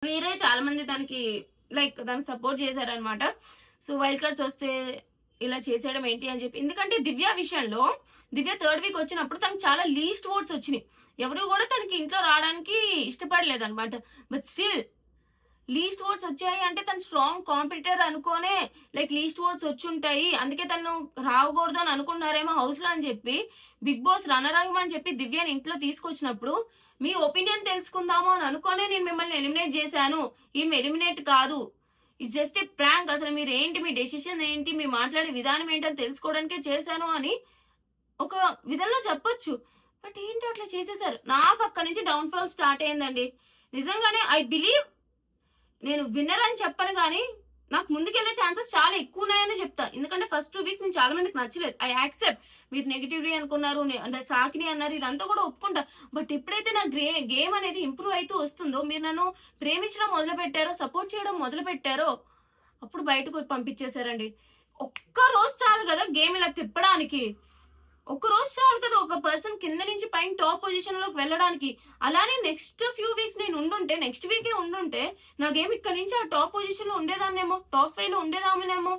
వేరే చాలా మంది దానికి దానికి సపోర్ట్ చేశారనమాట. సో వైల్డ్ కార్డ్స్ వస్తే ఇలా చేసేయడం ఏంటి అని చెప్పి. ఎందుకంటే దివ్య విషయంలో దివ్య థర్డ్ వీక్ వచ్చినప్పుడు తనకు చాలా లీస్ట్ ఓట్స్ వచ్చినాయి. ఎవరు కూడా తనకి ఇంట్లో రావడానికి ఇష్టపడలేదన్నమాట. బట్ స్టిల్ లీస్ట్ ఓట్స్ వచ్చాయి అంటే తను స్ట్రాంగ్ కాంపిటీటర్ అనుకోనే లీస్ట్ ఓట్స్ వచ్చుంటాయి, అందుకే తను రాకూడదు అని అనుకున్నారేమో హౌస్ లో అని చెప్పి బిగ్ బాస్ రన్నర్ అని చెప్పి దివ్యాని ఇంట్లో తీసుకొచ్చినప్పుడు మీ ఒపీనియన్ తెలుసుకుందాము అని అనుకోనే నేను మిమ్మల్ని ఎలిమినేట్ చేశాను. ఈమె ఎలిమినేట్ కాదు, ఇట్స్ జస్ట్ ఏ ప్రాంక్. అసలు మీరు ఏంటి, మీ డెసిషన్ ఏంటి, మీ మాట్లాడే విధానం ఏంటని తెలుసుకోవడానికే చేశాను అని ఒక విధంలో చెప్పొచ్చు. బట్ ఏంటి అట్లా చేసేసారు. నాకు అక్కడి నుంచి డౌన్ ఫాల్ స్టార్ట్ అయిందండి. నిజంగానే ఐ బిలీవ్ నేను విన్నర్ అని చెప్పను కానీ నాకు ముందుకెళ్లే ఛాన్సెస్ చాలా ఎక్కువ ఉన్నాయని చెప్తా. ఎందుకంటే ఫస్ట్ 2 వీక్స్ నేను చాలా మందికి నచ్చలేదు. ఐ యాక్సెప్ట్, మీరు నెగిటివిటీ అనుకున్నారు, అంటే సాకిని అన్నారు, ఇదంతా కూడా ఒప్పుకుంటా. బట్ ఎప్పుడైతే నా గేమ్ అనేది ఇంప్రూవ్ అవుతూ వస్తుందో, మీరు నన్ను ప్రేమించడం మొదలు పెట్టారో, సపోర్ట్ చేయడం మొదలు పెట్టారో, అప్పుడు బయటకు పంపించేశారండి. ఒక్క రోజు చాలు కదా గేమ్ ఇలా తిప్పడానికి. ఒక రోజు చాలు కదా ఒక పర్సన్ కింద నుంచి పైన టాప్ పొజిషన్ లోకి వెళ్ళడానికి. అలానే నెక్స్ట్ ఫ్యూ వీక్స్ నేను ఉండుంటే, నెక్స్ట్ వీకే ఉండుంటే నాకేమి ఇక్కడ నుంచి ఆ టాప్ పొజిషన్ లో ఉండేదాన్నేమో, టాప్ 5 లో ఉండేదామనేమో.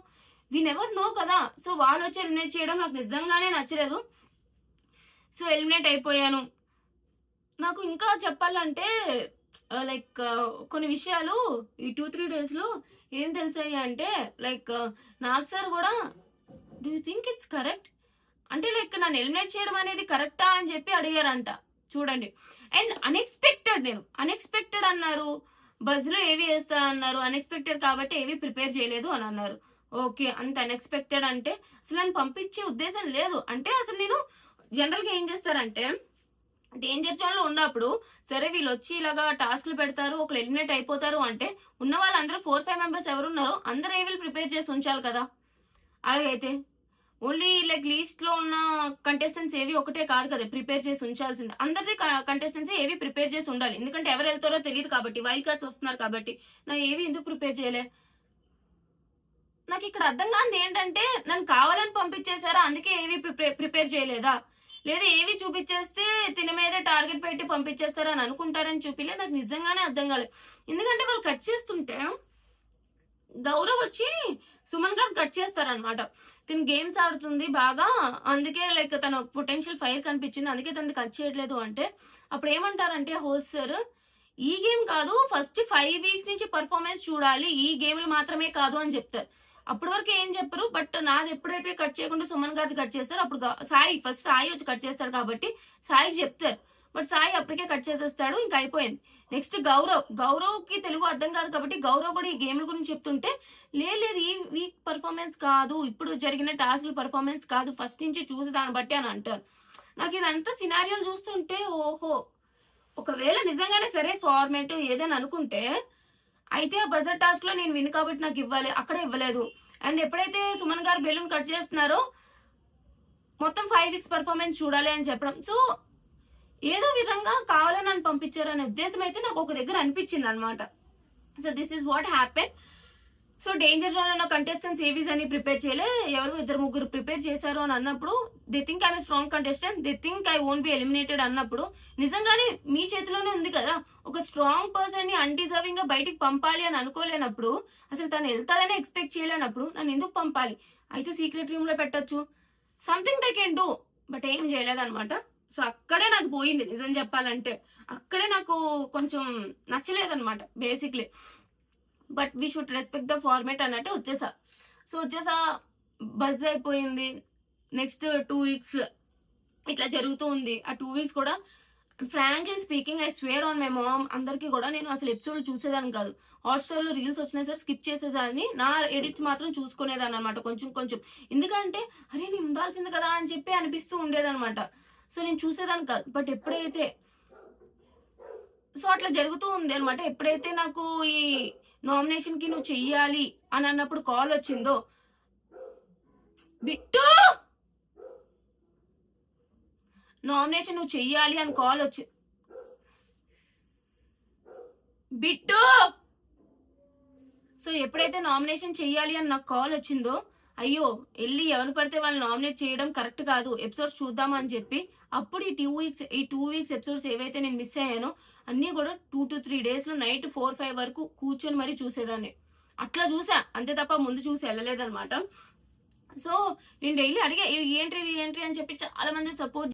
వి నెవర్ నో కదా. సో వాళ్ళు వచ్చి ఎలిమినేట్ చేయడం నాకు నిజంగానే నచ్చలేదు. సో ఎలిమినేట్ అయిపోయాను. నాకు ఇంకా చెప్పాలంటే కొన్ని విషయాలు ఈ 2-3 డేస్ లో ఏం తెలిసాయి అంటే నాగ్ సార్ కూడా do you think it's correct అంటే నన్ను ఎలిమినేట్ చేయడం అనేది కరెక్టా అని చెప్పి అడిగారంట. చూడండి. అండ్ అన్ఎక్స్పెక్టెడ్ అన్నారు. బజ్ లో ఏవి వేస్తా అన్నారు. అన్ఎక్స్పెక్టెడ్ కాబట్టి ఏవి ప్రిపేర్ చేయలేదు అని అన్నారు. ఓకే, అంత అన్ఎక్స్పెక్టెడ్ అంటే అసలు నన్ను పంపించే ఉద్దేశం లేదు. అంటే అసలు నేను జనరల్ గా ఏం చేస్తారంటే డేంజర్ జోన్ లో ఉన్నప్పుడు సరే వీళ్ళు వచ్చి ఇలాగా టాస్క్లు పెడతారు, ఒకళ్ళు ఎలిమినేట్ అయిపోతారు అంటే ఉన్న వాళ్ళందరూ 4-5 మెంబర్స్ ఎవరున్నారో అందరూ ఏవి ప్రిపేర్ చేసి ఉంచాలి కదా. అలాగైతే ఓన్లీ లీస్ట్ లో ఉన్న కంటెస్టెంట్స్ ఏవి ఒకటే కాదు కదా ప్రిపేర్ చేసి ఉంచాల్సింది. అందరిది కంటెస్టెంట్స్ ఏవి ప్రిపేర్ చేసి ఉండాలి. ఎందుకంటే ఎవరు వెళ్తారో తెలియదు కాబట్టి, వైల్డ్ కార్డ్స్ వస్తున్నారు కాబట్టి. నా ఏవి ఎందుకు ప్రిపేర్ చేయలే? నాకు ఇక్కడ అర్థం కానిది ఏంటంటే నన్ను కావాలని పంపించేశారా, అందుకే ఏవి ప్రిపేర్ చేయలేదా, లేదా ఏవి చూపించేస్తే తిన మీదే టార్గెట్ పెట్టి పంపించేస్తారా అని అనుకుంటారని చూపిలే. నాకు నిజంగానే అర్థం కాలేదు. ఎందుకంటే వాళ్ళు కట్ చేస్తుంటే గౌరవ్ వచ్చి సుమన్ గారు కట్ చేస్తారనమాట. తిను గేమ్స్ ఆడుతుంది బాగా, అందుకే తన పొటెన్షియల్ ఫైర్ కనిపించింది, అందుకే తనది కట్ చేయట్లేదు అంటే అప్పుడు ఏమంటారంటే హోస్ట్ సార్ ఈ గేమ్ కాదు, ఫస్ట్ 5 వీక్స్ నుంచి పర్ఫార్మెన్స్ చూడాలి, ఈ గేమ్లు మాత్రమే కాదు అని చెప్తారు. అప్పటి వరకు ఏం చెప్పరు. బట్ నాది ఎప్పుడైతే కట్ చేయకుండా సుమన్ గారిది కట్ చేస్తారో అప్పుడు సాయి వచ్చి కట్ చేస్తాడు కాబట్టి సాయికి చెప్తారు. బట్ సాయి అప్పటికే కట్ చేసేస్తాడు, ఇంకా అయిపోయింది. నెక్స్ట్ గౌరవ్ కి తెలుగు అర్థం కాదు కాబట్టి గౌరవ్ కూడా ఈ గేమ్ల గురించి చెప్తుంటే లేదు ఈ వీక్ పర్ఫార్మెన్స్ కాదు, ఇప్పుడు జరిగిన టాస్క్ పర్ఫార్మెన్స్ కాదు, ఫస్ట్ నుంచి చూసి దాన్ని బట్టి అని అంటారు. నాకు ఇదంతా సినారియోలు చూస్తుంటే ఓహో, ఒకవేళ నిజంగానే సరే ఫార్మేట్ ఏదైనా అనుకుంటే అయితే ఆ బజర్ టాస్క్ లో నేను విన్ కాబట్టి నాకు ఇవ్వాలి, అక్కడ ఇవ్వలేదు. అండ్ ఎప్పుడైతే సుమన్ గారు బెలూన్ కట్ చేస్తున్నారో మొత్తం 5 వీక్స్ పర్ఫార్మెన్స్ చూడాలి అని చెప్పడం. సో ఏదో విధంగా కావాలని నన్ను పంపించారు అనే ఉద్దేశం అయితే నాకు ఒక దగ్గర అనిపించింది అనమాట. So this is what happen. So danger zone లో ఉన్న కంటెస్టెంట్స్ ఏవీస్ అని ప్రిపేర్ చేయలే, ఎవరు 2-3 ప్రిపేర్ చేశారు అని అన్నప్పుడు they think I'm strong contestant, they think I won't be eliminated అన్నప్పుడు నిజంగానే మీ చేతిలోనే ఉంది కదా. ఒక స్ట్రాంగ్ పర్సన్ ని అన్డిజర్వింగ్ గా బయటికి పంపాలి అని అనుకోలేనప్పుడు, అసలు తను వెళ్తాదని ఎక్స్పెక్ట్ చేయలేనప్పుడు నన్ను ఎందుకు పంపాలి? అయితే సీక్రెట్ రూమ్ లో పెట్టచ్చు, something they can do. But ఏం చేయలేదన్నమాట. సో అక్కడే నాకు పోయింది నిజం చెప్పాలంటే. అక్కడే నాకు కొంచెం నచ్చలేదన్నమాట basically. But we should respect the format అన్నట్టు వచ్చేసా. బజ్ అయిపోయింది. నెక్స్ట్ 2 వీక్స్ ఇట్లా జరుగుతూ ఉంది. ఆ 2 వీక్స్ కూడా frankly speaking I swear on my mom అందరికి కూడా నేను అసలు ఎపిసోడ్ చూసేదాన్ని కాదు. హాట్స్టార్ లో రీల్స్ వచ్చినా సరే స్కిప్ చేసేదాన్ని, నా ఎడిట్స్ మాత్రం చూసుకునేదాన్ని అనమాట కొంచెం. ఎందుకంటే అరే నేను ఉండాల్సింది కదా అని చెప్పి అనిపిస్తూ ఉండేదన్నమాట. సో నేను చూసేదాన్ని కాదు. బట్ ఎప్పుడైతే సో అట్లా జరుగుతూ ఉంది అనమాట. ఎప్పుడైతే నాకు ఈ నామినేషన్ కి నువ్వు చెయ్యాలి అని అన్నప్పుడు కాల్ వచ్చిందో, బిట్టు నామినేషన్ నువ్వు చెయ్యాలి అని కాల్ వచ్చి బిట్టు సో ఎప్పుడైతే నామినేషన్ చెయ్యాలి అని నాకు కాల్ వచ్చిందో అయ్యో వెళ్ళి ఎవరు పడితే వాళ్ళు నామినేట్ చేయడం కరెక్ట్ కాదు, ఎపిసోడ్స్ చూద్దామా అని చెప్పి అప్పుడు ఈ 2 వీక్స్ ఎపిసోడ్స్ ఏవైతే నేను మిస్ అయ్యానో అన్నీ కూడా 2 to 3 days లో నైట్ 4-5 వరకు కూర్చొని మరీ చూసేదాన్ని. అట్లా చూసా అంతే తప్ప ముందు చూసి వెళ్ళలేదన్నమాట. సో నేను డైలీ అడిగా ఏంటి అని చెప్పి చాలా మంది సపోర్ట్